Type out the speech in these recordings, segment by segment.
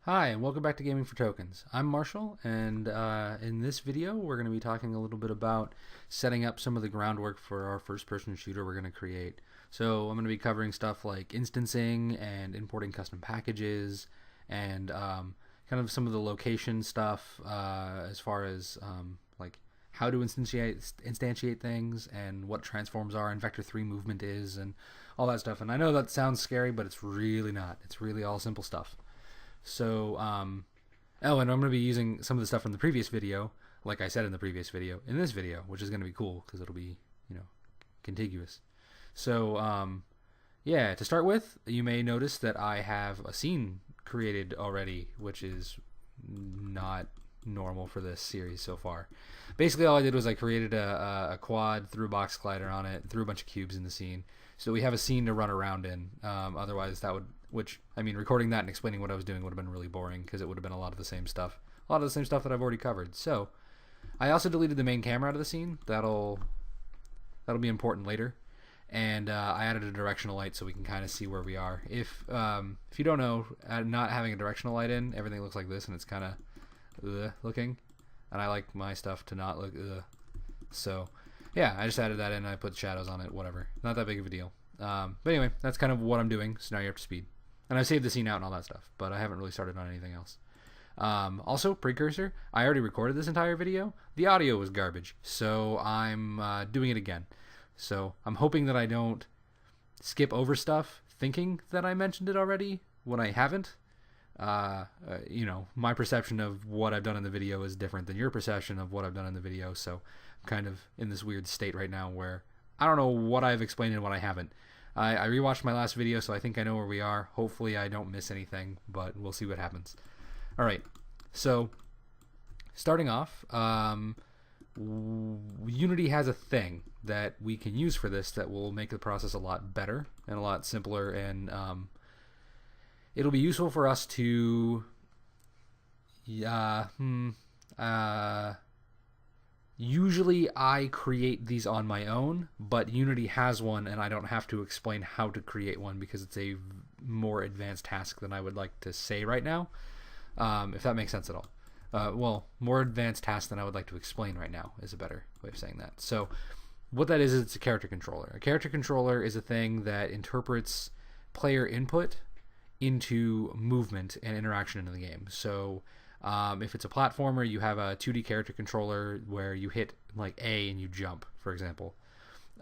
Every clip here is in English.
Hi, and welcome back to Gaming for Tokens. I'm Marshall, and in this video, we're going to be talking a little bit about setting up some of the groundwork for our first-person shooter we're going to create. So I'm going to be covering stuff like instancing and importing custom packages, and kind of some of the location stuff as far as like how to instantiate things and what transforms are and Vector 3 movement is and all that stuff. And I know that sounds scary, but it's really not. It's really all simple stuff. So, oh, and I'm going to be using some of the stuff from the previous video, like I said in the previous video, in this video, which is going to be cool because it'll be, contiguous. So, yeah, to start with, you may notice that I have a scene created already, which is not normal for this series so far. Basically, all I did was I created a quad, threw a box collider on it, threw a bunch of cubes in the scene. So we have a scene to run around in. Otherwise, that would, recording that and explaining what I was doing would have been really boring because it would have been a lot of the same stuff. A lot of the same stuff that I've already covered. So I also deleted the main camera out of the scene. That'll be important later. And I added a directional light so we can kind of see where we are. If you don't know, not having a directional light in, everything looks like this, and it's kind of looking. And I like my stuff to not look So yeah, I just added that in and I put shadows on it, whatever. Not that big of a deal. But anyway, that's kind of what I'm doing, so now you're up to speed. And I saved the scene out and all that stuff, but I haven't really started on anything else. Also, precursor, I already recorded this entire video. The audio was garbage, so I'm doing it again. So I'm hoping that I don't skip over stuff thinking that I mentioned it already when I haven't. My perception of what I've done in the video is different than your perception of what I've done in the video, so I'm kind of in this weird state right now where I don't know what I've explained and what I haven't. I rewatched my last video, so I think I know where we are. Hopefully I don't miss anything, but we'll see what happens. Alright, so starting off, Unity has a thing that we can use for this that will make the process a lot better and a lot simpler, and it'll be useful for us to usually I create these on my own, but Unity has one and I don't have to explain how to create one because it's a more advanced task than I would like to say right now, if that makes sense at all. Well, more advanced task than I would like to explain right now is a better way of saying that. So what that is it's a character controller. A character controller is a thing that interprets player input into movement and interaction in the game. So if it's a platformer, you have a 2D character controller where you hit like A and you jump, for example,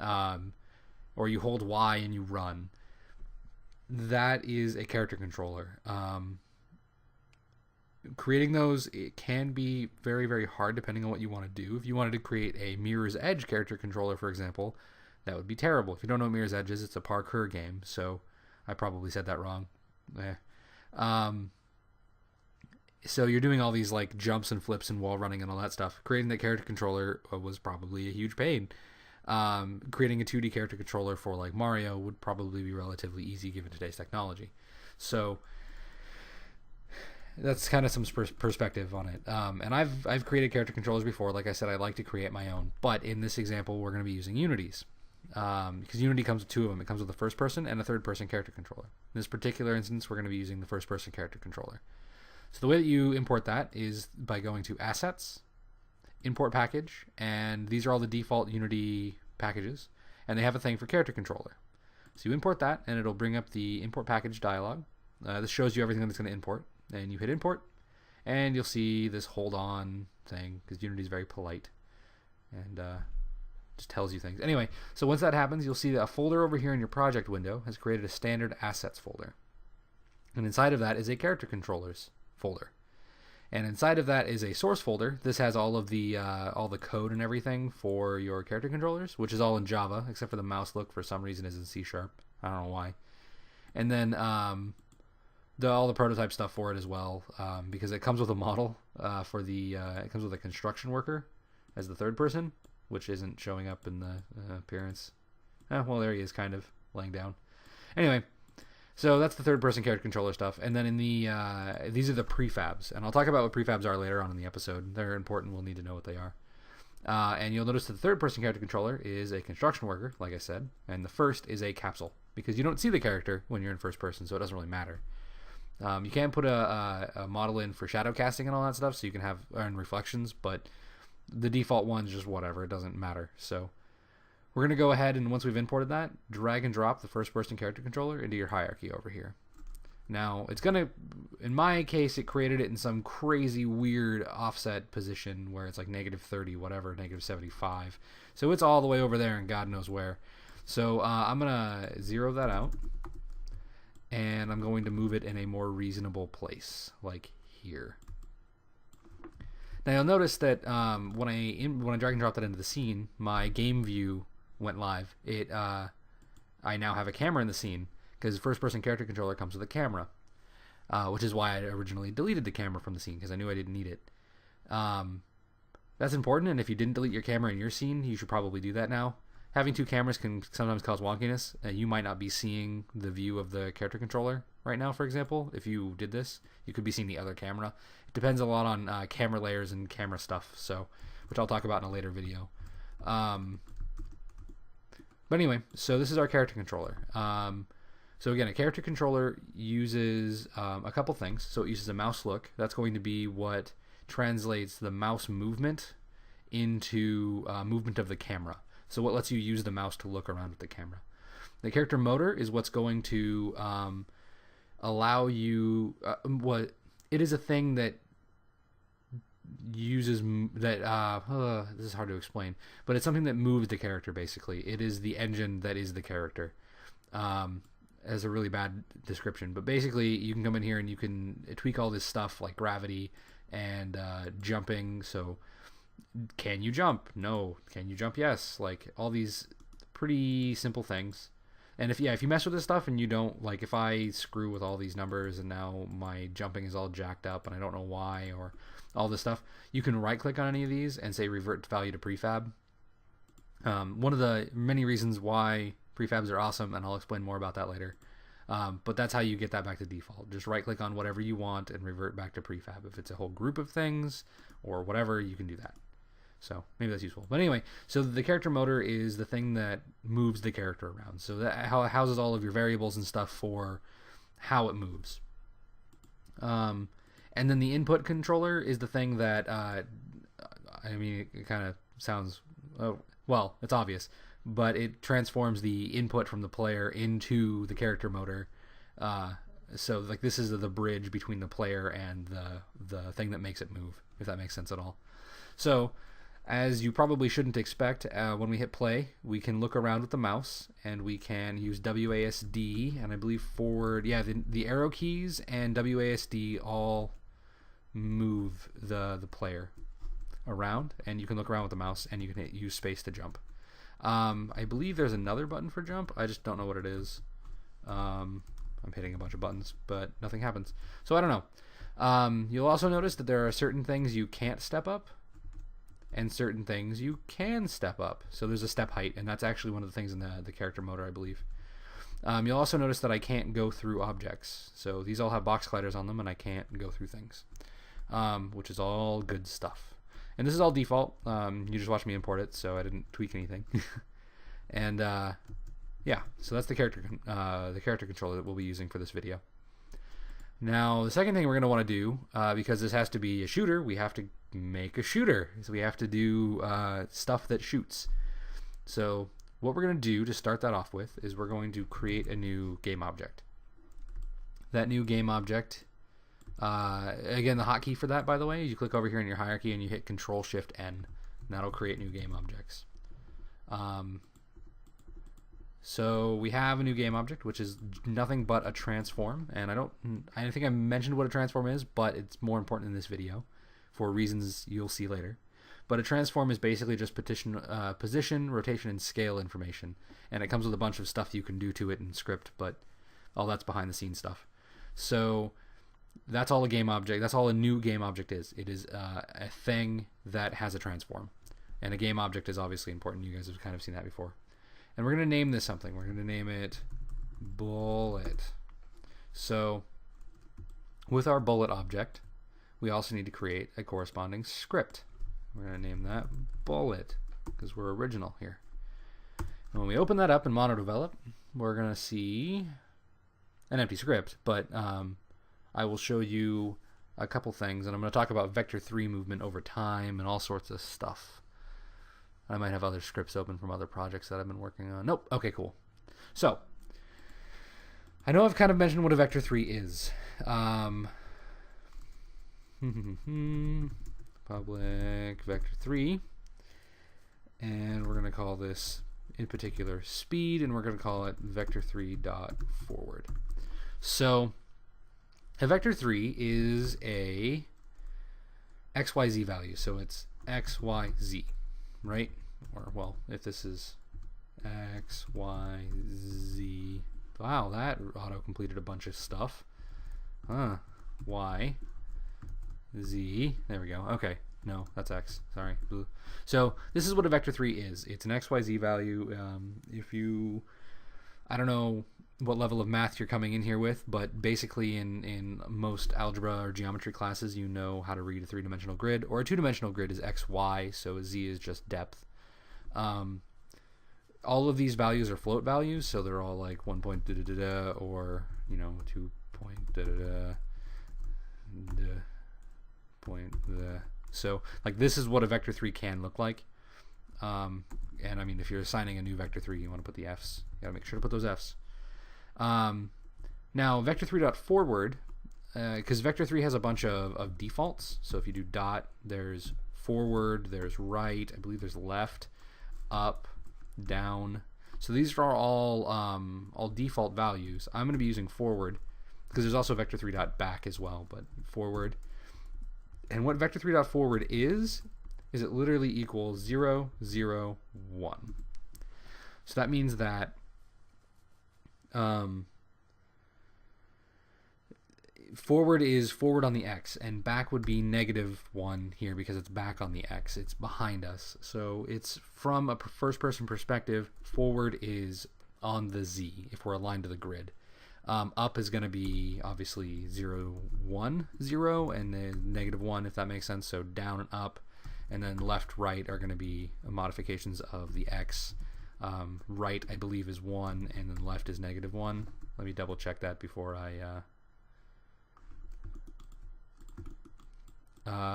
or you hold Y and you run. That is a character controller. Creating those, it can be very, very hard depending on what you want to do. If you wanted to create a Mirror's Edge character controller, for example, that would be terrible. If you don't know what Mirror's Edge is, it's a parkour game, so I probably said that wrong. So you're doing all these like jumps and flips and wall running and all that stuff. Creating that character controller was probably a huge pain. Creating a 2D character controller for like Mario would probably be relatively easy given today's technology. So that's kind of some perspective on it. And I've created character controllers before. Like I said, I like to create my own. But in this example, we're going to be using Unity's. Because Unity comes with two of them. It comes with a first person and a third person character controller. In this particular instance, we're going to be using the first person character controller. So the way that you import that is by going to Assets, Import Package, and these are all the default Unity packages, and they have a thing for character controller. So you import that, and it'll bring up the import package dialog. This shows you everything that's going to import, and you hit import, and you'll see this hold on thing, because Unity is very polite, and just tells you things. Anyway, so once that happens, you'll see that a folder over here in your project window has created a standard assets folder. And inside of that is a character controllers folder. And inside of that is a source folder. This has all of the code and everything for your character controllers, which is all in Java, except for the mouse look for some reason is in C#. I don't know why. And then all the prototype stuff for it as well, because it comes with a model for the it comes with a construction worker as the third person, which isn't showing up in the appearance. Well, there he is, kind of laying down. Anyway, so that's the third person character controller stuff. And then in the these are the prefabs, and I'll talk about what prefabs are later on in the episode. They're important. We'll need to know what they are. And you'll notice that the third person character controller is a construction worker, like I said, and the first is a capsule, because you don't see the character when you're in first person, so it doesn't really matter. You can put a model in for shadow casting and all that stuff, so you can have earn reflections, but the default one's just whatever. It doesn't matter. So we're going to go ahead and once we've imported that, drag and drop the first person character controller into your hierarchy over here. Now, it's going to, in my case, it created it in some crazy weird offset position where it's like -30, whatever, -75. So it's all the way over there and God knows where. So I'm going to zero that out. And I'm going to move it in a more reasonable place, like here. Now you'll notice that when I drag and drop that into the scene, my game view went live. I now have a camera in the scene because first-person character controller comes with a camera, which is why I originally deleted the camera from the scene because I knew I didn't need it. That's important, and if you didn't delete your camera in your scene, you should probably do that now. Having two cameras can sometimes cause wonkiness. You might not be seeing the view of the character controller right now, for example. If you did this, you could be seeing the other camera. It depends a lot on camera layers and camera stuff, so which I'll talk about in a later video. But anyway, so this is our character controller. So again, a character controller uses a couple things. So it uses a mouse look. That's going to be what translates the mouse movement into movement of the camera. So what lets you use the mouse to look around with the camera. The character motor is what's going to allow you, it is a thing that uses, this is hard to explain, but it's something that moves the character basically. It is the engine that is the character. As a really bad description, but basically you can come in here and you can tweak all this stuff like gravity and jumping. So can you jump? No. Can you jump? Yes. Like all these pretty simple things. And if you mess with this stuff and you don't, like if I screw with all these numbers and now my jumping is all jacked up and I don't know why or all this stuff, you can right click on any of these and say revert value to prefab. One of the many reasons why prefabs are awesome, and I'll explain more about that later. But that's how you get that back to default. Just right click on whatever you want and revert back to prefab. If it's a whole group of things or whatever, you can do that. So maybe that's useful. But anyway, so the character motor is the thing that moves the character around. So that how it houses all of your variables and stuff for how it moves. And then the input controller is the thing that, I mean, it kind of sounds, well, it's obvious, but it transforms the input from the player into the character motor. So like this is the bridge between the player and the thing that makes it move, if that makes sense at all. So as you probably shouldn't expect, when we hit play, we can look around with the mouse and we can use WASD and I believe forward, yeah, the arrow keys and WASD all move the player around, and you can look around with the mouse and you can use space to jump. I believe there's another button for jump. I just don't know what it is. I'm hitting a bunch of buttons, but nothing happens. So I don't know. You'll also notice that there are certain things you can't step up and certain things you can step up. So there's a step height, and that's actually one of the things in the character motor, I believe. You'll also notice that I can't go through objects. So these all have box colliders on them, and I can't go through things, which is all good stuff. And this is all default. You just watched me import it, so I didn't tweak anything. And yeah, so that's the character controller that we'll be using for this video. Now, the second thing we're going to want to do, because this has to be a shooter, we have to make a shooter. So we have to do stuff that shoots. So what we're going to do to start that off with is we're going to create a new game object. That new game object, again, the hotkey for that, by the way, you click over here in your hierarchy and you hit Control-Shift-N, and that'll create new game objects. So we have a new game object, which is nothing but a transform, and I think I mentioned what a transform is, but it's more important in this video for reasons you'll see later. But a transform is basically just position, rotation, and scale information, and it comes with a bunch of stuff you can do to it in script, but all that's behind the scenes stuff. So that's all a game object. That's all a new game object is. It is a thing that has a transform, and a game object is obviously important. You guys have kind of seen that before. And we're going to name this something. We're going to name it bullet. So with our bullet object, we also need to create a corresponding script. We're going to name that bullet because we're original here. And when we open that up in mono develop, we're going to see an empty script, but I will show you a couple things, and I'm going to talk about vector 3 movement over time and all sorts of stuff. I might have other scripts open from other projects that I've been working on. Nope. Okay, cool. So, I know I've kind of mentioned what a vector 3 is. Public vector 3. And we're going to call this, in particular, speed, and we're going to call it vector3.forward. So, a vector 3 is a XYZ value. So it's XYZ, right? Or, well, if this is XYZ. Wow, that auto-completed a bunch of stuff. Y, Z. There we go. Okay. No, that's X. Sorry. So this is what a vector 3 is. It's an XYZ value. I don't know what level of math you're coming in here with, but basically in most algebra or geometry classes, you know how to read a 3-dimensional grid, or a 2-dimensional grid is XY, so a Z is just depth. All of these values are float values, so they're all like 1 point da da da da, or 2 point da da da da point da. So like this is what a vector 3 can look like. And I mean, if you're assigning a new vector 3, you want to put the F's. You gotta make sure to put those F's. Now vector 3.forward, because vector 3 has a bunch of defaults. So if you do dot, there's forward, there's right, I believe there's left, up, down. So these are all default values. I'm going to be using forward because there's also vector 3.back as well, but forward. And what vector 3.forward is it literally equals 0, 0, 1. So that means that forward is forward on the X, and back would be -1 here because it's back on the X. It's behind us. So it's from a first-person perspective. Forward is on the Z if we're aligned to the grid. Up is going to be obviously 0, 1, 0, and then -1 if that makes sense. So down and up, and then left, right are going to be modifications of the X. Right, I believe, is 1, and then left is -1. Let me double check that before I...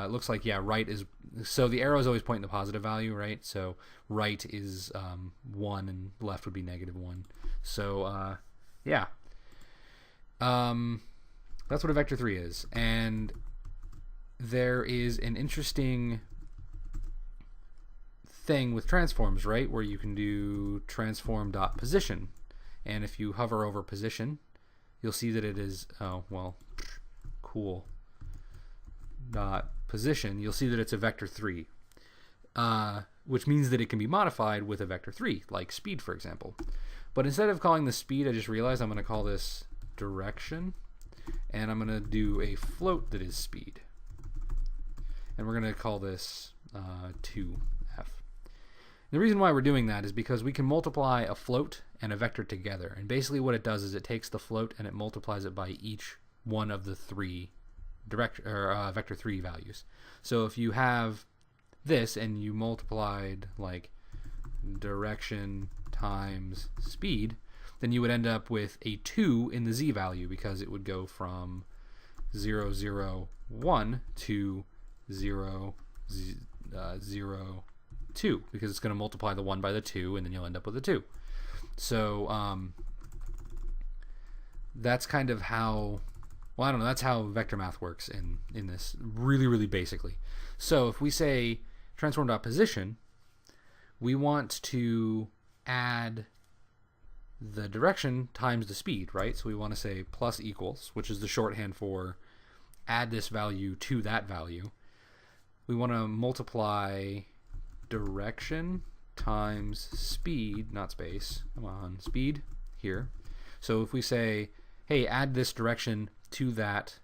it looks like, yeah, right is... So the arrow is always pointing the positive value, right? So right is 1, and left would be -1. So, yeah. That's what a vector 3 is. And there is an interesting thing with transforms, right, where you can do transform.position, and if you hover over position, you'll see that it is cool dot position. You'll see that it's a vector 3, which means that it can be modified with a vector 3, like speed, for example. But instead of calling this speed, I just realized I'm going to call this direction, and I'm going to do a float that is speed, and we're going to call this 2f. The reason why we're doing that is because we can multiply a float and a vector together, and basically what it does is it takes the float and it multiplies it by each one of the three vector 3 values. So if you have this and you multiplied like direction times speed, then you would end up with a 2 in the z value, because it would go from 0, 0, 1 to 0, 0, 2, because it's going to multiply the 1 by the 2, and then you'll end up with a 2. So that's kind of how, well, I don't know, that's how vector math works in this, really, really basically. So if we say transform.position, we want to add the direction times the speed, right? So we want to say plus equals, which is the shorthand for add this value to that value. We want to multiply direction times speed, not space, come on, speed here. So if we say, hey, add this direction to that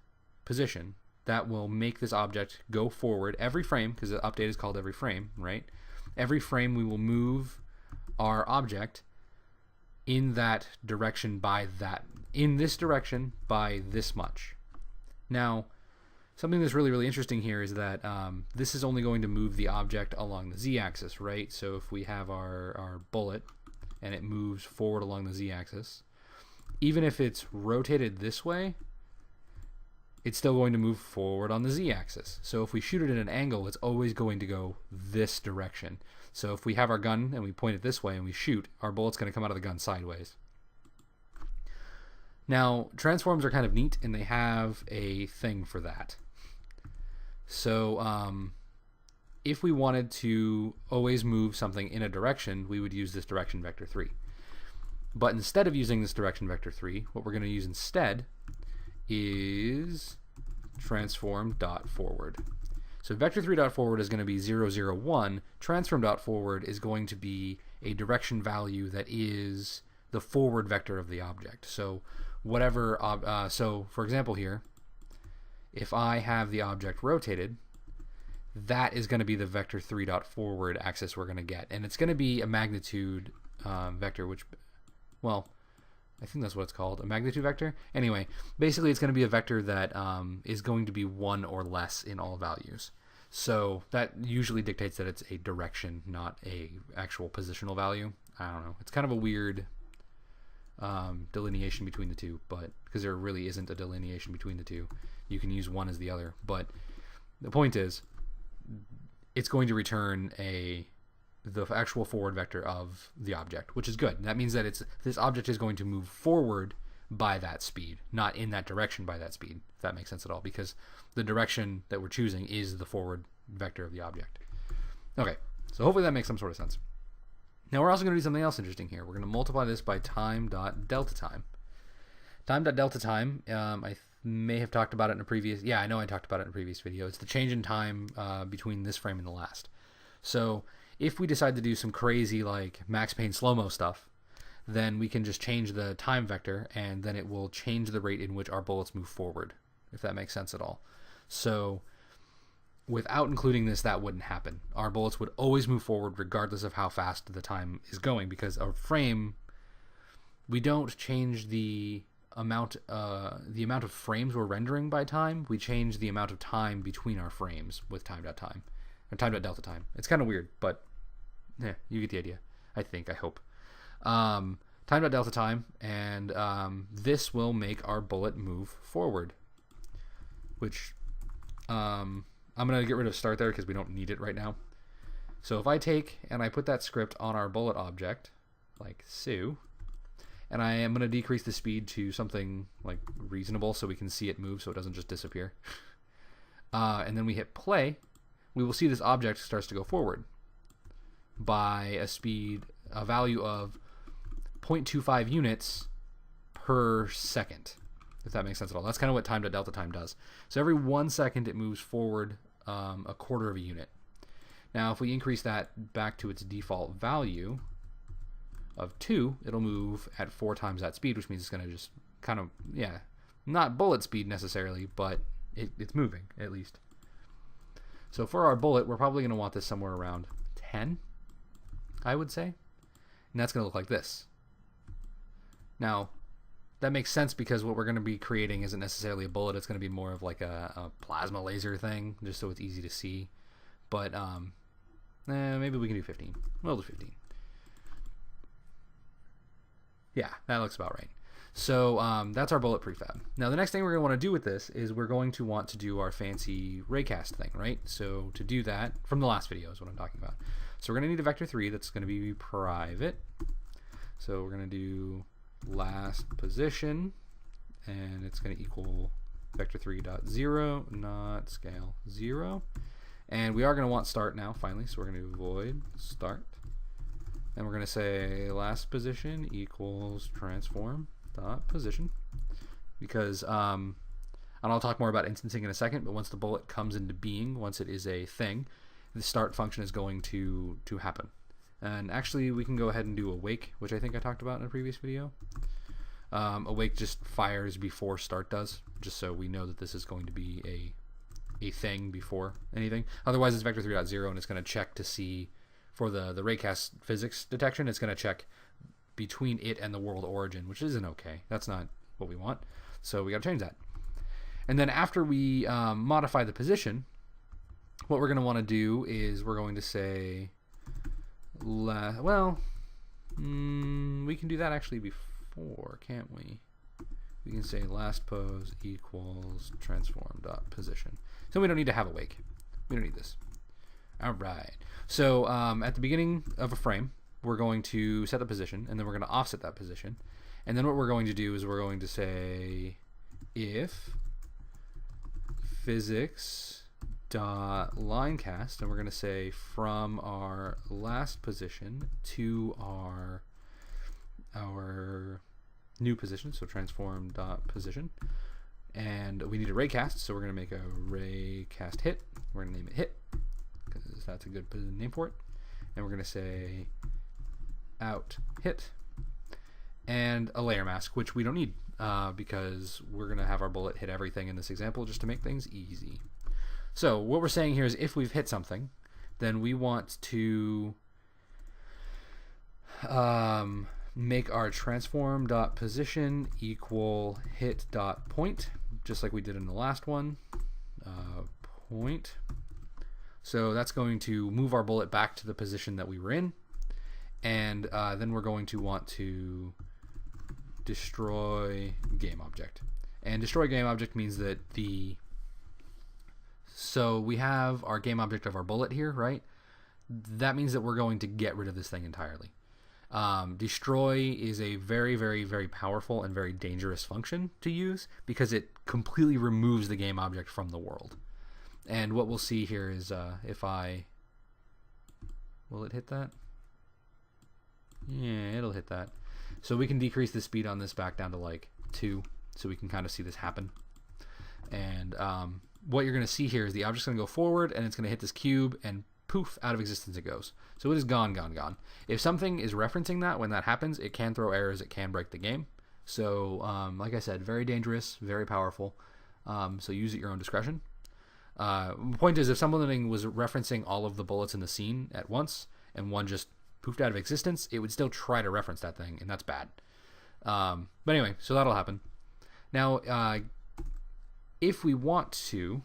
position, that will make this object go forward every frame, because the update is called every frame, right? Every frame we will move our object in that direction by that, in this direction by this much. Now, something that's really, really interesting here is that this is only going to move the object along the z-axis, right? So if we have our bullet and it moves forward along the z-axis, even if it's rotated this way, it's still going to move forward on the z-axis. So if we shoot it at an angle, it's always going to go this direction. So if we have our gun and we point it this way and we shoot, our bullet's going to come out of the gun sideways. Now, transforms are kind of neat, and they have a thing for that. So if we wanted to always move something in a direction, we would use this direction vector 3. But instead of using this direction vector 3, what we're going to use instead is transform.forward. So vector3.forward is going to be 0, 0, 1. Transform.forward is going to be a direction value that is the forward vector of the object. So whatever, so for example here, if I have the object rotated, that is going to be the vector3.forward axis we're going to get. And it's going to be a magnitude vector, which, well, I think that's what it's called, a magnitude vector. Anyway, basically it's going to be a vector that is going to be 1 or less in all values. So that usually dictates that it's a direction, not a actual positional value. I don't know. It's kind of a weird delineation between the two, but because there really isn't a delineation between the two, you can use one as the other. But the point is, it's going to return the actual forward vector of the object, which is good. That means that this object is going to move forward by that speed, not in that direction by that speed, if that makes sense at all, because the direction that we're choosing is the forward vector of the object. Okay, so hopefully that makes some sort of sense. Now we're also going to do something else interesting here. We're going to multiply this by time.delta time. Time.delta time, I may have talked about it in a previous, I know I talked about it in a previous video. It's the change in time between this frame and the last. So if we decide to do some crazy like Max Payne slow-mo stuff, then we can just change the time vector, and then it will change the rate in which our bullets move forward, if that makes sense at all. So without including this, that wouldn't happen. Our bullets would always move forward regardless of how fast the time is going, because our frame, we don't change the amount of frames we're rendering by time. We change the amount of time between our frames with time.time or time.delta time. It's kind of weird, but yeah, you get the idea. I hope. Time.delta time, and this will make our bullet move forward, which I'm going to get rid of start there because we don't need it right now. So if I take and I put that script on our bullet object, like so, and I am going to decrease the speed to something like reasonable so we can see it move so it doesn't just disappear, and then we hit play, we will see this object starts to go forward by a value of 0.25 units per second, if that makes sense at all. That's kind of what time.delta time does. So every 1 second it moves forward a quarter of a unit. Now if we increase that back to its default value of 2, it'll move at 4 times that speed, which means it's going to just kind of, not bullet speed necessarily, but it's moving at least. So for our bullet, we're probably going to want this somewhere around 10, I would say. And that's going to look like this. Now, that makes sense because what we're going to be creating isn't necessarily a bullet. It's going to be more of like a plasma laser thing, just so it's easy to see. But maybe we can do 15. We'll do 15. Yeah, that looks about right. So that's our bullet prefab. Now the next thing we're going to want to do with this is we're going to want to do our fancy raycast thing, right? So to do that, from the last video is what I'm talking about. So we're going to need a vector 3 that's going to be private. So we're going to do last position, and it's going to equal vector3.0, not scale 0. And we are going to want start now, finally, so we're going to do void start. And we're going to say last position equals transform dot position, because and I'll talk more about instancing in a second, but once the bullet comes into being, once it is a thing, the start function is going to happen. And actually we can go ahead and do awake, which I think I talked about in a previous video. Awake just fires before start does, just so we know that this is going to be a thing before anything. Otherwise it's vector 3.0, and it's going to check to see for the raycast physics detection. It's going to check between it and the world origin, which isn't okay. That's not what we want. So we got to change that. And then after we modify the position, what we're going to want to do is we're going to say, we can do that actually before, can't we? we can say last pose equals transform.position. So we don't need to have a wake. We don't need this. All right. So at the beginning of a frame, we're going to set the position, and then we're going to offset that position. And then what we're going to do is we're going to say if physics dot line cast, and we're going to say from our last position to our new position, so transform dot position, and we need a ray cast, so we're going to make a ray cast hit. We're going to name it hit because that's a good name for it, and we're going to say out hit, and a layer mask, which we don't need because we're going to have our bullet hit everything in this example just to make things easy. So what we're saying here is if we've hit something, then we want to make our transform.position equal hit.point, just like we did in the last one. Point. So that's going to move our bullet back to the position that we were in. And then we're going to want to destroy game object. And destroy game object means that so we have our game object of our bullet here, right? That means that we're going to get rid of this thing entirely. Destroy is a very, very, very powerful and very dangerous function to use because it completely removes the game object from the world. And what we'll see here is if I... Will it hit that? Yeah, it'll hit that. So we can decrease the speed on this back down to like 2 so we can kind of see this happen. And what you're going to see here is the object's going to go forward and it's going to hit this cube and poof, out of existence it goes. So it is gone, gone, gone. If something is referencing that when that happens, it can throw errors, it can break the game. So like I said, very dangerous, very powerful. So use at your own discretion. The point is, if something was referencing all of the bullets in the scene at once and one just poofed out of existence, it would still try to reference that thing, and that's bad. But anyway, so that'll happen. Now, if we want to,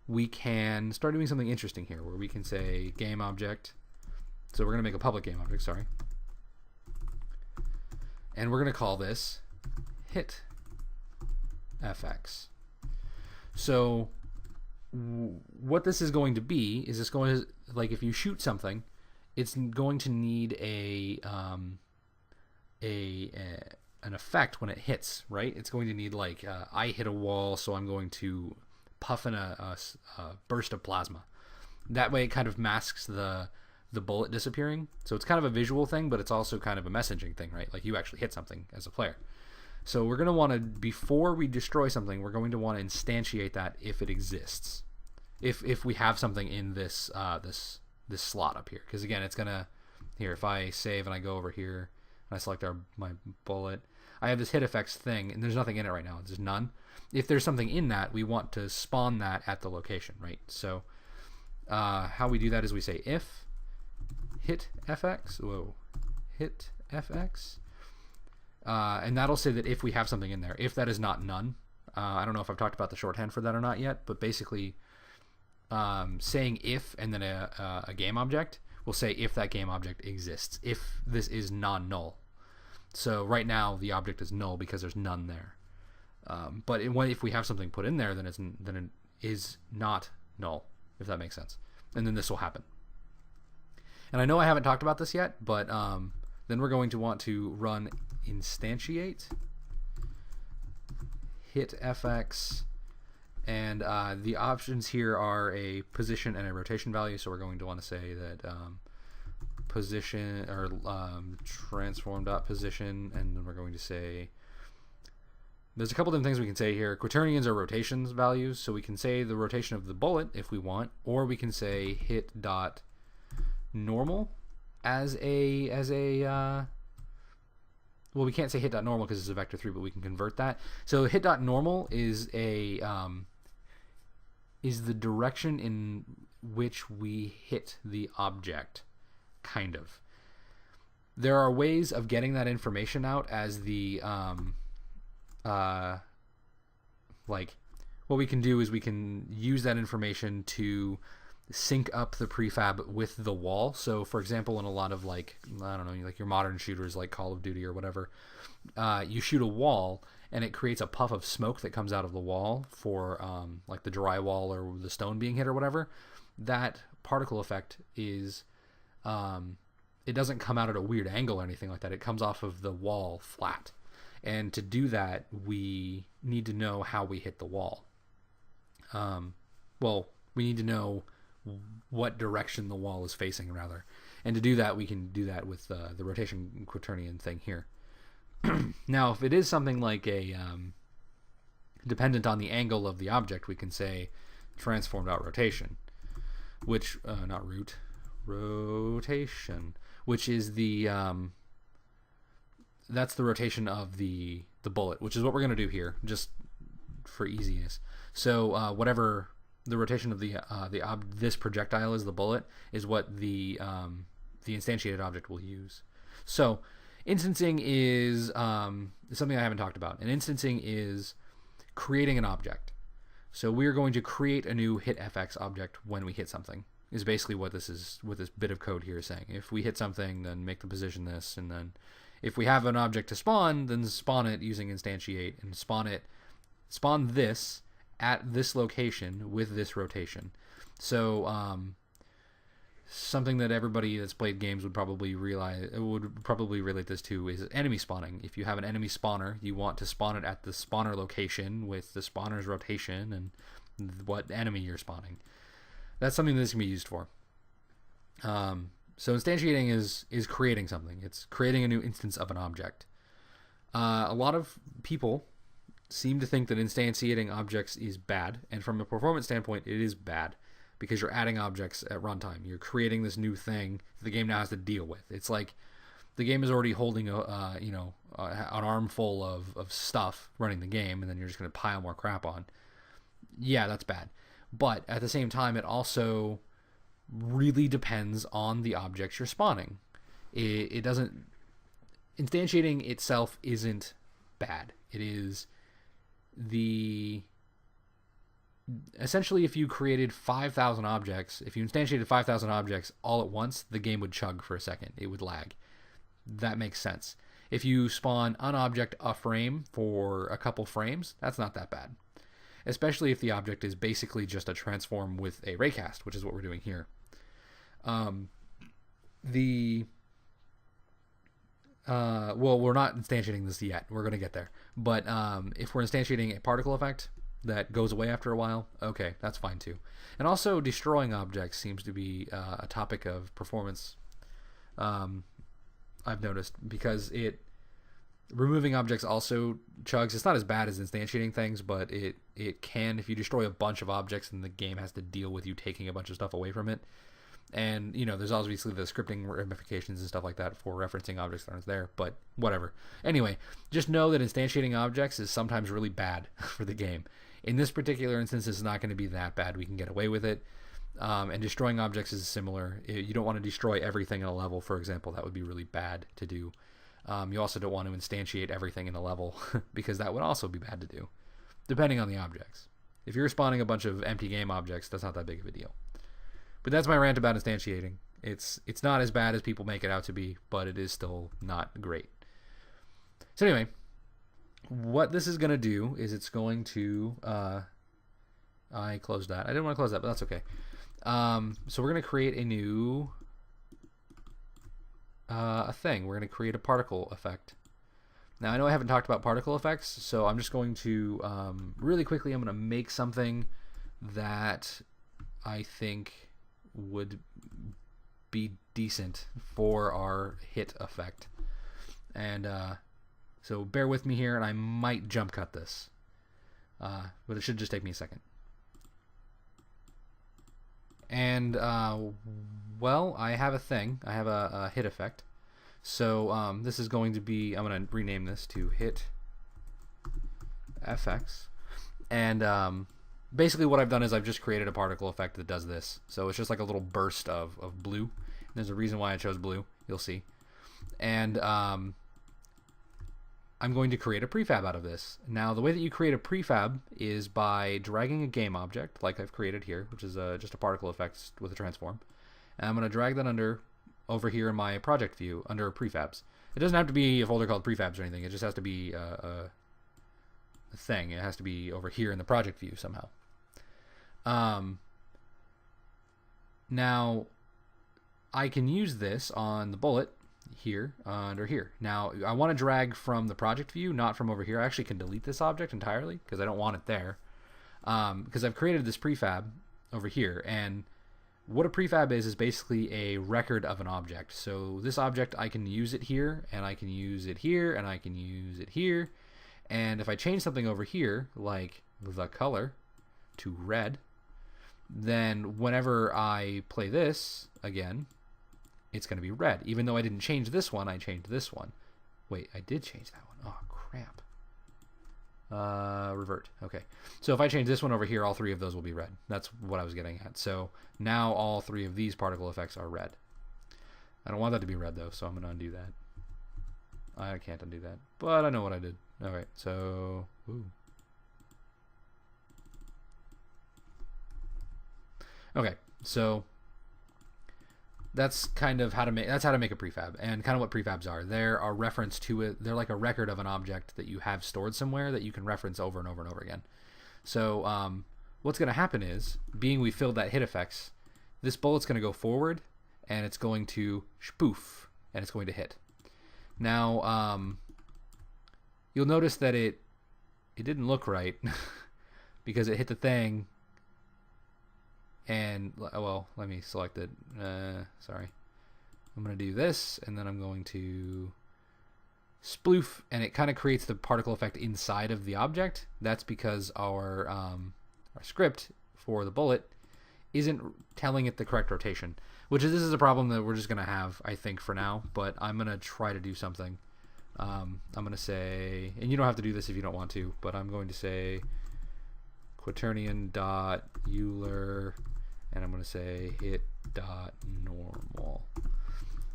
we can start doing something interesting here where we can say game object. So we're going to make a public game object, sorry. And we're going to call this hit fx. So what this is going to be is it's going to, like, if you shoot something, it's going to need an effect when it hits, right? It's going to need like I hit a wall, so I'm going to puff in a burst of plasma. That way, it kind of masks the bullet disappearing. So it's kind of a visual thing, but it's also kind of a messaging thing, right? Like you actually hit something as a player. So we're going to want to, before we destroy something, we're going to want to instantiate that if it exists. If we have something in this this slot up here, because again, it's gonna, here, if I save and I go over here and I select my bullet, I have this hit effects thing and there's nothing in it right now. There's none. If there's something in that, we want to spawn that at the location, right? So how we do that is we say if hit fx, hit fx, and that'll say that if we have something in there, if that is not none. I don't know if I've talked about the shorthand for that or not yet, but basically saying if and then a game object will say if that game object exists, if this is non-null. So right now the object is null because there's none there. But if we have something put in there, then it is not null, if that makes sense. And then this will happen. And I know I haven't talked about this yet, but then we're going to want to run instantiate hit fx. And the options here are a position and a rotation value. So we're going to want to say that position or transform.position, and then we're going to say, there's a couple different things we can say here. Quaternions are rotations values, so we can say the rotation of the bullet if we want, or we can say hit dot normal as a well, we can't say hit dot normal because it's a vector 3, but we can convert that. So hit dot normal is a is the direction in which we hit the object, kind of. There are ways of getting that information out as the like, what we can do is we can use that information to sync up the prefab with the wall. So for example, in a lot of, like, I don't know, like your modern shooters like Call of Duty or whatever, you shoot a wall and it creates a puff of smoke that comes out of the wall for like the drywall or the stone being hit or whatever, that particle effect is, it doesn't come out at a weird angle or anything like that. It comes off of the wall flat. And to do that, we need to know how we hit the wall. Well, we need to know what direction the wall is facing, rather. And to do that, we can do that with the rotation quaternion thing here. Now, if it is something like a dependent on the angle of the object, we can say transform.rotation, which not root, rotation, which is the that's the rotation of the bullet, which is what we're going to do here, just for easiness. So whatever the rotation of this projectile is, the bullet, is what the instantiated object will use. So instancing is something I haven't talked about. And instancing is creating an object. So we're going to create a new hit FX object when we hit something, is basically what this bit of code here is saying. If we hit something, then make the position this, and then if we have an object to spawn, then spawn it using instantiate, and spawn this at this location with this rotation. So something that everybody that's played games would probably relate this to is enemy spawning. If you have an enemy spawner, you want to spawn it at the spawner location with the spawner's rotation and what enemy you're spawning. That's something that this can be used for. So instantiating is creating something. It's creating a new instance of an object. A lot of people seem to think that instantiating objects is bad, and from a performance standpoint, it is bad, because you're adding objects at runtime. You're creating this new thing the game now has to deal with. It's like the game is already holding an armful of stuff running the game, and then you're just going to pile more crap on. Yeah, that's bad. But at the same time, it also really depends on the objects you're spawning. It doesn't... Instantiating itself isn't bad. It is essentially, if you created 5,000 objects, if you instantiated 5,000 objects all at once, the game would chug for a second. It would lag. That makes sense. If you spawn an object a frame for a couple frames, that's not that bad. Especially if the object is basically just a transform with a raycast, which is what we're doing here. Well, we're not instantiating this yet. We're going to get there. But if we're instantiating a particle effect that goes away after a while, okay, that's fine too. And also, destroying objects seems to be a topic of performance, I've noticed, because removing objects also chugs. It's not as bad as instantiating things, but it can, if you destroy a bunch of objects, and the game has to deal with you taking a bunch of stuff away from it. And, there's obviously the scripting ramifications and stuff like that for referencing objects that aren't there, but whatever. Anyway, just know that instantiating objects is sometimes really bad for the game. In this particular instance, it's not going to be that bad. We can get away with it. And destroying objects is similar. You don't want to destroy everything in a level, for example. That would be really bad to do. You also don't want to instantiate everything in a level, because that would also be bad to do, depending on the objects. If you're spawning a bunch of empty game objects, that's not that big of a deal. But that's my rant about instantiating. It's not as bad as people make it out to be, but it is still not great. So anyway, what this is going to do is it's going to... I closed that. I didn't want to close that, but that's okay. So we're going to create a new thing. We're going to create a particle effect. Now, I know I haven't talked about particle effects, so I'm just going to, really quickly, I'm going to make something that I think would be decent for our hit effect. And so bear with me here, and I might jump cut this. But it should just take me a second. And, well, I have a thing. I have a hit effect. So this is going to be, I'm going to rename this to hit FX. And basically what I've done is I've just created a particle effect that does this. So it's just like a little burst of blue. There's a reason why I chose blue. You'll see. And I'm going to create a prefab out of this. Now, the way that you create a prefab is by dragging a game object, like I've created here, which is just a particle effect with a transform. And I'm going to drag that over here in my project view under prefabs. It doesn't have to be a folder called prefabs or anything. It just has to be thing. It has to be over here in the project view somehow. Now, I can use this on the bullet here, under here. Now, I want to drag from the project view, not from over here. I actually can delete this object entirely because I don't want it there. Because I've created this prefab over here, and what a prefab is basically a record of an object. So this object, I can use it here, and I can use it here, and I can use it here. And if I change something over here, like the color to red, then whenever I play this again, it's going to be red. Even though I didn't change this one, I changed this one. Wait, I did change that one. Oh, crap. Revert. Okay. So if I change this one over here, all three of those will be red. That's what I was getting at. So now all three of these particle effects are red. I don't want that to be red, though, so I'm going to undo that. I can't undo that, but I know what I did. All right, so... Ooh. Okay, so that's kind of how to make a prefab, and kind of what prefabs are. They're a reference to it. They're like a record of an object that you have stored somewhere that you can reference over and over and over again. So what's going to happen is, being we filled that hit effects, this bullet's going to go forward, and it's going to spoof, and it's going to hit. Now, you'll notice that it didn't look right because it hit the thing. And, well, let me select it. Sorry. I'm going to do this, and then I'm going to sploof, and it kind of creates the particle effect inside of the object. That's because our script for the bullet isn't telling it the correct rotation, which is, this is a problem that we're just going to have, I think, for now, but I'm going to try to do something. I'm going to say, and you don't have to do this if you don't want to, but I'm going to say quaternion.euler, and I'm going to say hit.normal.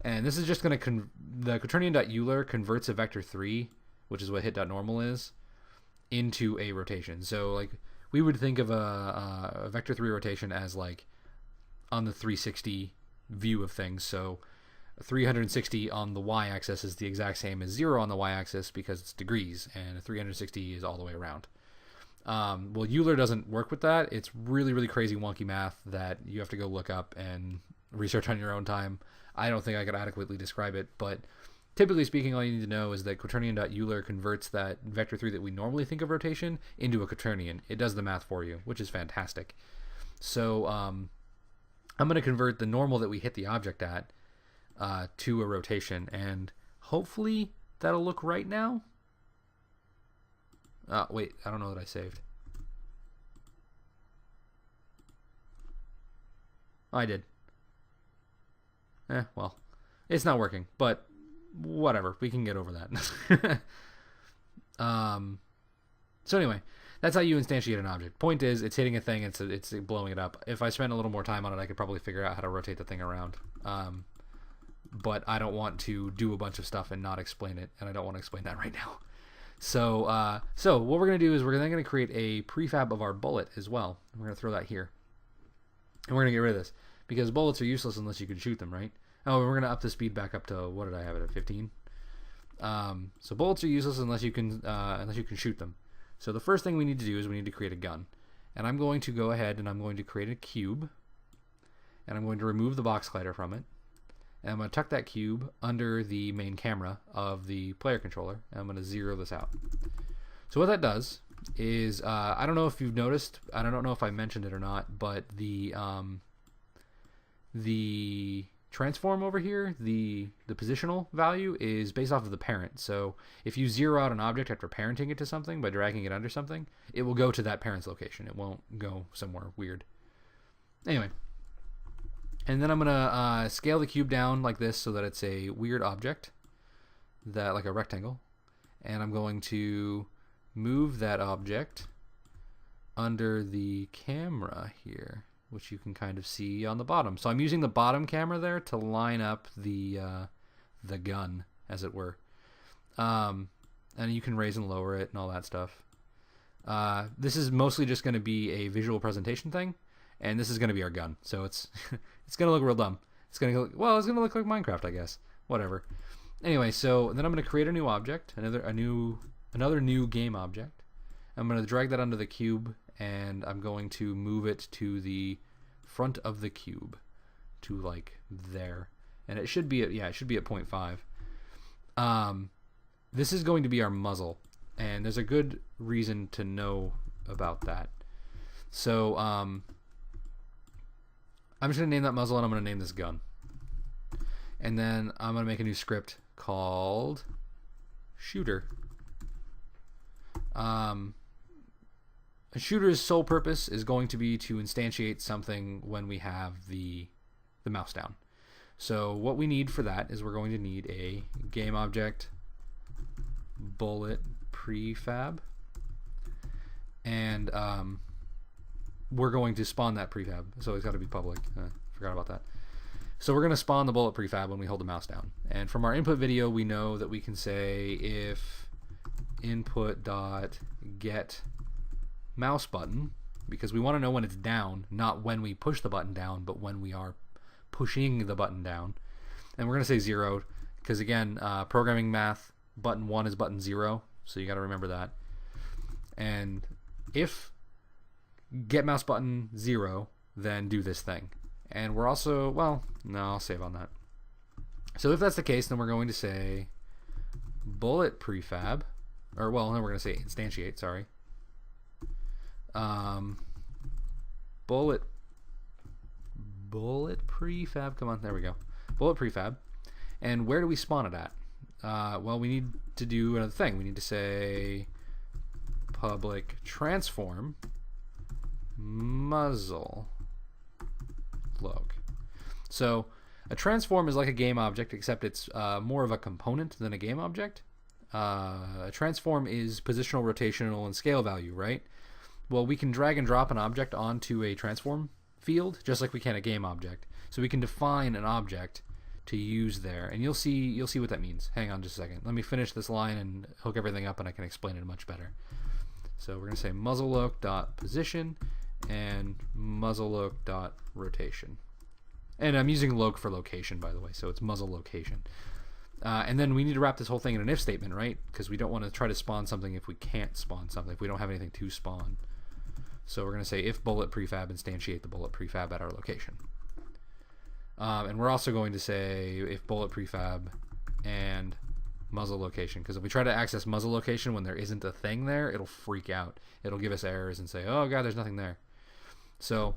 And this is just going to, the quaternion.euler converts a vector 3, which is what hit.normal is, into a rotation. So, like, we would think of a vector 3 rotation as, like, on the 360 view of things. So 360 on the y-axis is the exact same as 0 on the y-axis because it's degrees, and 360 is all the way around. Well, Euler doesn't work with that. It's really, really crazy wonky math that you have to go look up and research on your own time. I don't think I could adequately describe it, but typically speaking, all you need to know is that quaternion.euler converts that vector 3 that we normally think of rotation into a quaternion. It does the math for you, which is fantastic. So I'm going to convert the normal that we hit the object at to a rotation, and hopefully that'll look right now. Wait, I don't know that I saved. I did. Well, it's not working, but whatever. We can get over that. So anyway, that's how you instantiate an object. Point is, it's hitting a thing, it's blowing it up. If I spent a little more time on it, I could probably figure out how to rotate the thing around. But I don't want to do a bunch of stuff and not explain it, and I don't want to explain that right now. So, so what we're going to do is we're then going to create a prefab of our bullet as well. We're going to throw that here. And we're going to get rid of this, because bullets are useless unless you can shoot them, right? Oh, we're going to up the speed back up to, what did I have it at, 15? So bullets are useless unless you can shoot them. So the first thing we need to do is we need to create a gun. And I'm going to go ahead and I'm going to create a cube. And I'm going to remove the box collider from it. And I'm going to tuck that cube under the main camera of the player controller, and I'm going to zero this out. So what that does is, I don't know if you've noticed, I don't know if I mentioned it or not, but the transform over here, the positional value is based off of the parent. So if you zero out an object after parenting it to something by dragging it under something, it will go to that parent's location. It won't go somewhere weird. Anyway. And then I'm going to scale the cube down like this so that it's a weird object, that like a rectangle. And I'm going to move that object under the camera here, which you can kind of see on the bottom. So I'm using the bottom camera there to line up the gun, as it were. And you can raise and lower it and all that stuff. This is mostly just going to be a visual presentation thing. And this is going to be our gun, so it's it's going to look real dumb. It's going to look like Minecraft, I guess. Whatever. Anyway, so then I'm going to create a new object, another new game object. I'm going to drag that onto the cube, and I'm going to move it to the front of the cube, to like there. And it should be at, yeah, it should be at 0.5. This is going to be our muzzle, and there's a good reason to know about that. So I'm just going to name that muzzle, and I'm going to name this gun. And then I'm going to make a new script called shooter. A shooter's sole purpose is going to be to instantiate something when we have the mouse down. So what we need for that is we're going to need a game object bullet prefab, and we're going to spawn that prefab, so it's got to be public. Forgot about that. So we're going to spawn the bullet prefab when we hold the mouse down. And from our input video, we know that we can say if input.get mouse button, because we want to know when it's down, not when we push the button down, but when we are pushing the button down. And we're going to say 0, because again, programming math, button 1 is button 0, so you got to remember that. And if get mouse button 0, then do this thing. And we're also, well, no, I'll save on that. So if that's the case, then we're going to say bullet prefab, or well, then we're going to say instantiate, sorry. Bullet prefab, come on, there we go. Bullet prefab. And where do we spawn it at? Well, we need to do another thing. We need to say public transform muzzle log. So a transform is like a game object, except it's more of a component than a game object. A transform is positional, rotational, and scale value, right? Well, we can drag and drop an object onto a transform field just like we can a game object. So we can define an object to use there, and you'll see what that means. Hang on just a second. Let me finish this line and hook everything up, and I can explain it much better. So we're going to say muzzleloc.position and muzzleloc.rotation. And I'm using loc for location, by the way, so it's muzzle location. And then we need to wrap this whole thing in an if statement, right? Because we don't want to try to spawn something if we can't spawn something, if we don't have anything to spawn. So we're going to say if bullet prefab, instantiate the bullet prefab at our location. And we're also going to say if bullet prefab and muzzle location, because if we try to access muzzle location when there isn't a thing there, it'll freak out. It'll give us errors and say, oh god, there's nothing there. So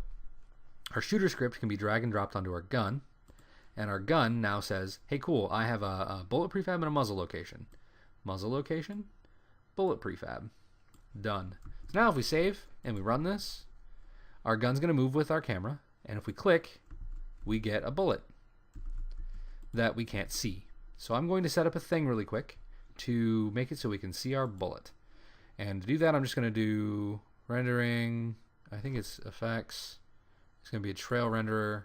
our shooter script can be drag and dropped onto our gun, and our gun now says, hey cool, I have a bullet prefab and a muzzle location. Muzzle location, bullet prefab. Done. So now if we save and we run this, our gun's going to move with our camera, and if we click, we get a bullet that we can't see. So I'm going to set up a thing really quick to make it so we can see our bullet. And to do that, I'm just going to do rendering, I think it's effects. It's going to be a trail renderer,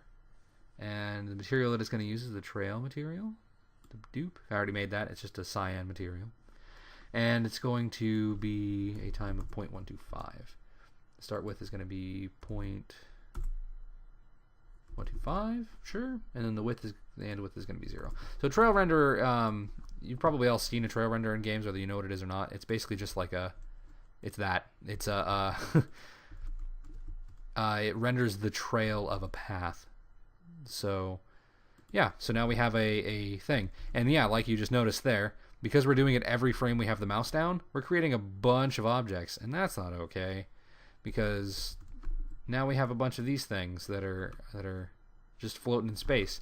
and the material that it's going to use is the trail material, the dupe. I already made that. It's just a cyan material. And it's going to be a time of 0.125. The start width is going to be 0.125, sure, and then the end width is going to be 0. So trail renderer, you've probably all seen a trail renderer in games, whether you know what it is or not. It's basically just like it's a it renders the trail of a path. So yeah, so now we have a thing, and yeah, like you just noticed there, because we're doing it every frame we have the mouse down, we're creating a bunch of objects, and that's not okay, because now we have a bunch of these things that are just floating in space.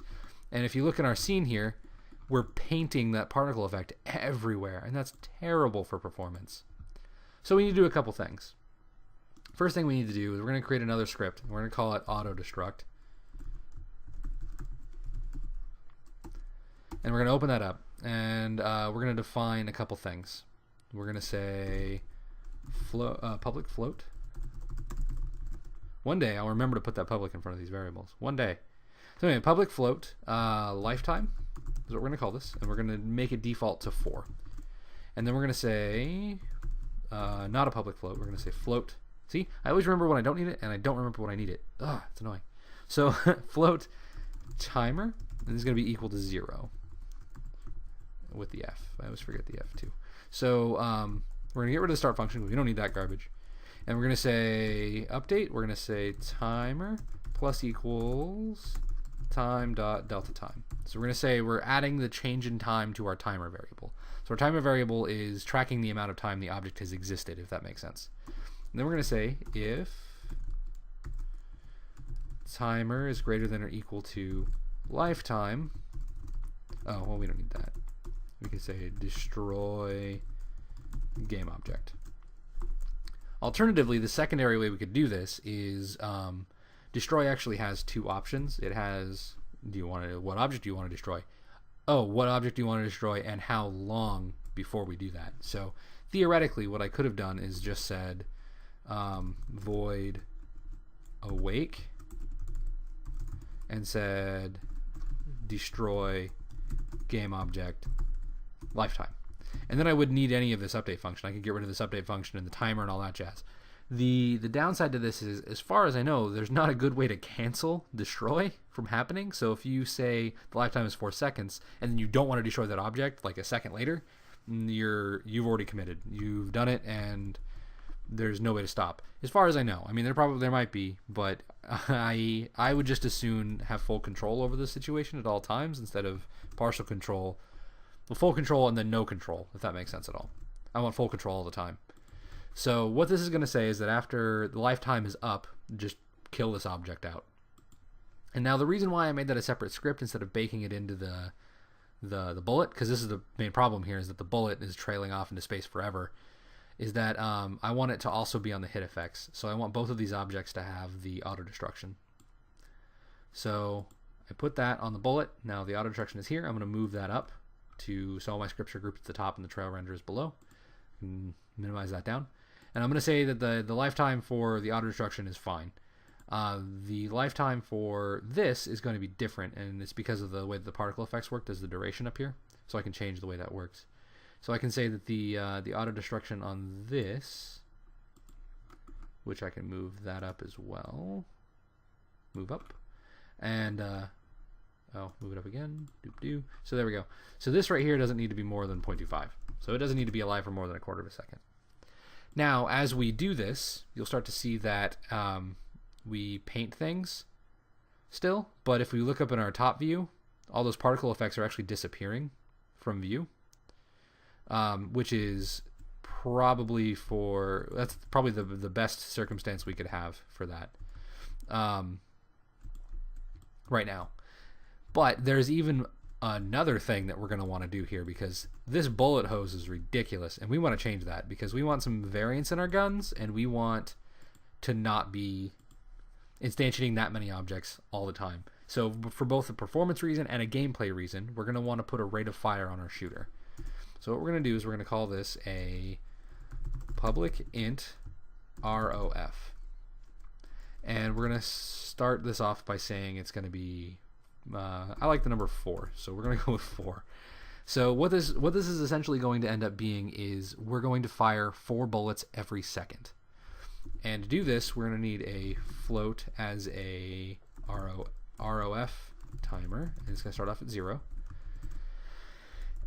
And if you look at our scene here, we're painting that particle effect everywhere, and that's terrible for performance. So we need to do a couple things. First thing we need to do is we're going to create another script. We're going to call it auto destruct. And we're going to open that up, and we're going to define a couple things. We're going to say public float. One day I'll remember to put that public in front of these variables. One day. So anyway, public float lifetime is what we're going to call this, and we're going to make it default to 4. And then we're going to say not a public float. We're going to say float. See, I always remember when I don't need it, and I don't remember when I need it. Ugh, it's annoying. So float timer, and this is going to be equal to 0 with the F. I always forget the F too. So We're going to get rid of the start function. We don't need that garbage. And we're going to say update. We're going to say timer plus equals time dot delta time. So we're going to say we're adding the change in time to our timer variable. So our timer variable is tracking the amount of time the object has existed, if that makes sense. And then we're going to say if timer is greater than or equal to lifetime. Oh, well, we don't need that. We can say destroy game object. Alternatively, the secondary way we could do this is destroy actually has two options. It has what object do you want to destroy? Oh, what object do you want to destroy and how long before we do that? So theoretically, what I could have done is just said void awake and said destroy game object lifetime. And then I wouldn't need any of this update function. I could get rid of this update function and the timer and all that jazz. The downside to this is, as far as I know, there's not a good way to cancel destroy from happening. So if you say the lifetime is 4 seconds and then you don't want to destroy that object like a second later, you've already committed. You've done it and there's no way to stop. As far as I know. I mean, there might be, but I would just as soon have full control over the situation at all times instead of partial control. Well, full control and then no control, if that makes sense at all. I want full control all the time. So what this is going to say is that after the lifetime is up, just kill this object out. And now the reason why I made that a separate script instead of baking it into the bullet, because this is the main problem here, is that the bullet is trailing off into space forever, is that I want it to also be on the hit effects. So I want both of these objects to have the auto destruction. So I put that on the bullet. Now the auto destruction is here. I'm going to move that up so all my scripts are grouped at the top and the trail render is below. Minimize that down. And I'm going to say that the lifetime for the auto destruction is fine. The lifetime for this is going to be different, and it's because of the way that the particle effects work. There's the duration up here, so I can change the way that works. So I can say that the auto destruction on this, which I can move that up as well, move up, and move it up again. Doop-doo. So there we go. So this right here doesn't need to be more than 0.25. So it doesn't need to be alive for more than a quarter of a second. Now, as we do this, you'll start to see that we paint things still, but if we look up in our top view, all those particle effects are actually disappearing from view, which is probably that's probably the best circumstance we could have for that right now. But there's even another thing that we're going to want to do here, because this bullet hose is ridiculous, and we want to change that because we want some variance in our guns, and we want to not be instantiating that many objects all the time. So for both a performance reason and a gameplay reason, we're going to want to put a rate of fire on our shooter. So what we're going to do is we're going to call this a public int ROF, and we're going to start this off by saying it's going to be I like the number 4, so we're going to go with 4. So what this is essentially going to end up being is we're going to fire 4 bullets every second. And to do this, we're going to need a float as a ROF timer, and it's going to start off at 0.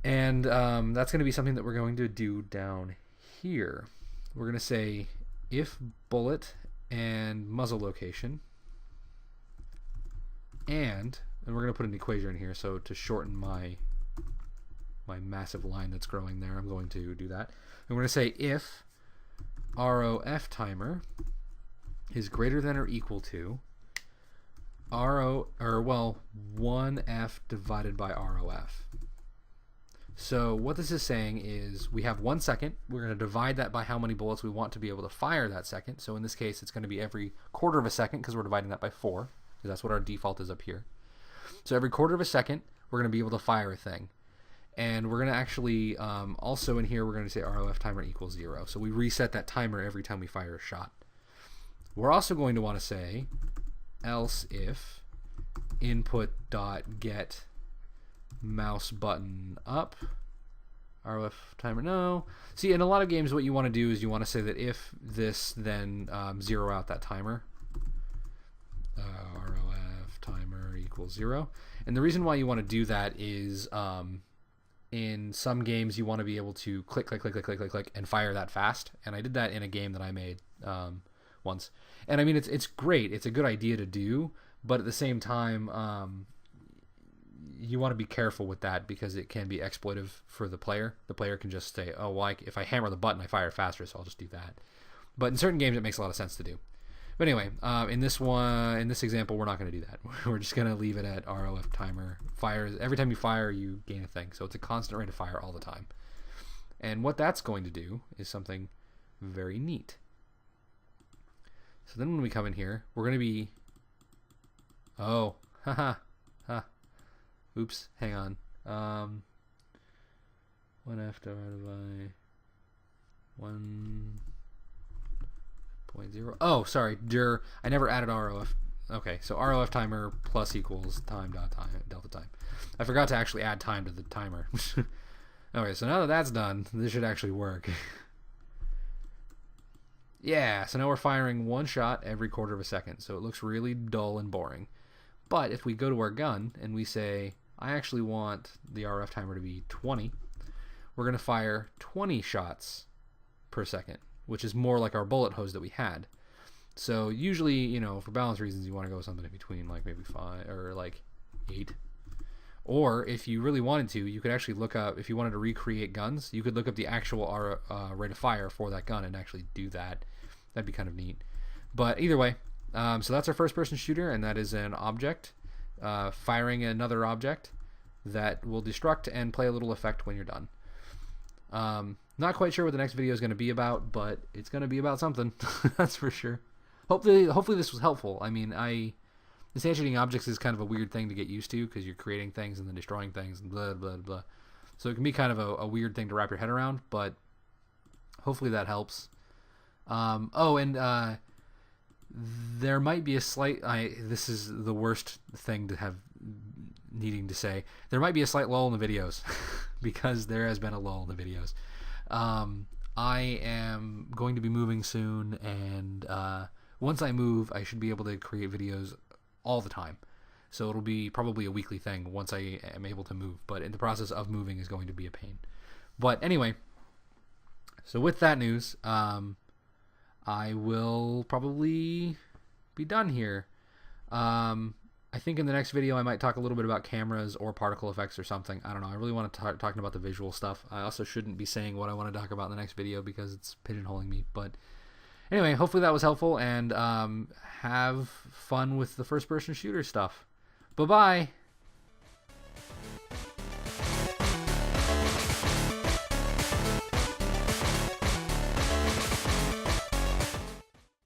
And that's going to be something that we're going to do down here. We're going to say if bullet and muzzle location, and we're going to put an equation in here, so to shorten my massive line that's growing there, I'm going to do that. And we're going to say if ROF timer is greater than or equal to 1F divided by ROF. So what this is saying is we have 1 second. We're going to divide that by how many bullets we want to be able to fire that second. So in this case, it's going to be every quarter of a second, because we're dividing that by 4, because that's what our default is up here. So every quarter of a second, we're going to be able to fire a thing. And we're going to actually, also in here, we're going to say ROF timer equals 0. So we reset that timer every time we fire a shot. We're also going to want to say else if input.get mouse button up, ROF timer, no. See, in a lot of games, what you want to do is you want to say that if this, then 0 out that timer. ROF timer equals 0. And the reason why you want to do that is in some games you want to be able to click, click, click, click, click, click, click, and fire that fast. And I did that in a game that I made once. And I mean, it's great. It's a good idea to do, but at the same time, you want to be careful with that because it can be exploitive for the player. The player can just say, oh, well, if I hammer the button, I fire faster, so I'll just do that. But in certain games, it makes a lot of sense to do. But anyway, in this example, we're not going to do that. We're just going to leave it at ROF timer. Fires every time you fire, you gain a thing. So it's a constant rate of fire all the time. And what that's going to do is something very neat. So then when we come in here, we're going to be... Oh, haha, ha. Oops, hang on. 1F divided by 1.0. Oh, sorry, I never added ROF. Okay, so ROF timer plus equals time dot time delta time. I forgot to actually add time to the timer. Okay, so now that that's done, this should actually work. Yeah, so now we're firing one shot every quarter of a second, so it looks really dull and boring. But if we go to our gun and we say, I actually want the RF timer to be 20, we're going to fire 20 shots per second, which is more like our bullet hose that we had. So usually, you know, for balance reasons, you want to go with something in between, like maybe 5 or like 8. Or if you really wanted to, you could actually look up, if you wanted to recreate guns, you could look up the actual rate of fire for that gun and actually do that. That'd be kind of neat. But either way, so that's our first-person shooter, and that is an object firing another object that will destruct and play a little effect when you're done. Not quite sure what the next video is going to be about, but it's going to be about something. That's for sure. Hopefully this was helpful. I mean, instantiating objects is kind of a weird thing to get used to because you're creating things and then destroying things and blah, blah, blah. So it can be kind of a weird thing to wrap your head around, but hopefully that helps. There might be a slight... this is the worst thing to have needing to say. There might be a slight lull in the videos because there has been a lull in the videos. I am going to be moving soon, and once I move, I should be able to create videos all the time. So it'll be probably a weekly thing once I am able to move. But in the process of moving is going to be a pain. But anyway, so with that news, I will probably be done here. I think in the next video I might talk a little bit about cameras or particle effects or something. I don't know. I really want to start talking about the visual stuff. I also shouldn't be saying what I want to talk about in the next video because it's pigeonholing me. But anyway, hopefully that was helpful, and have fun with the first-person shooter stuff. Bye-bye.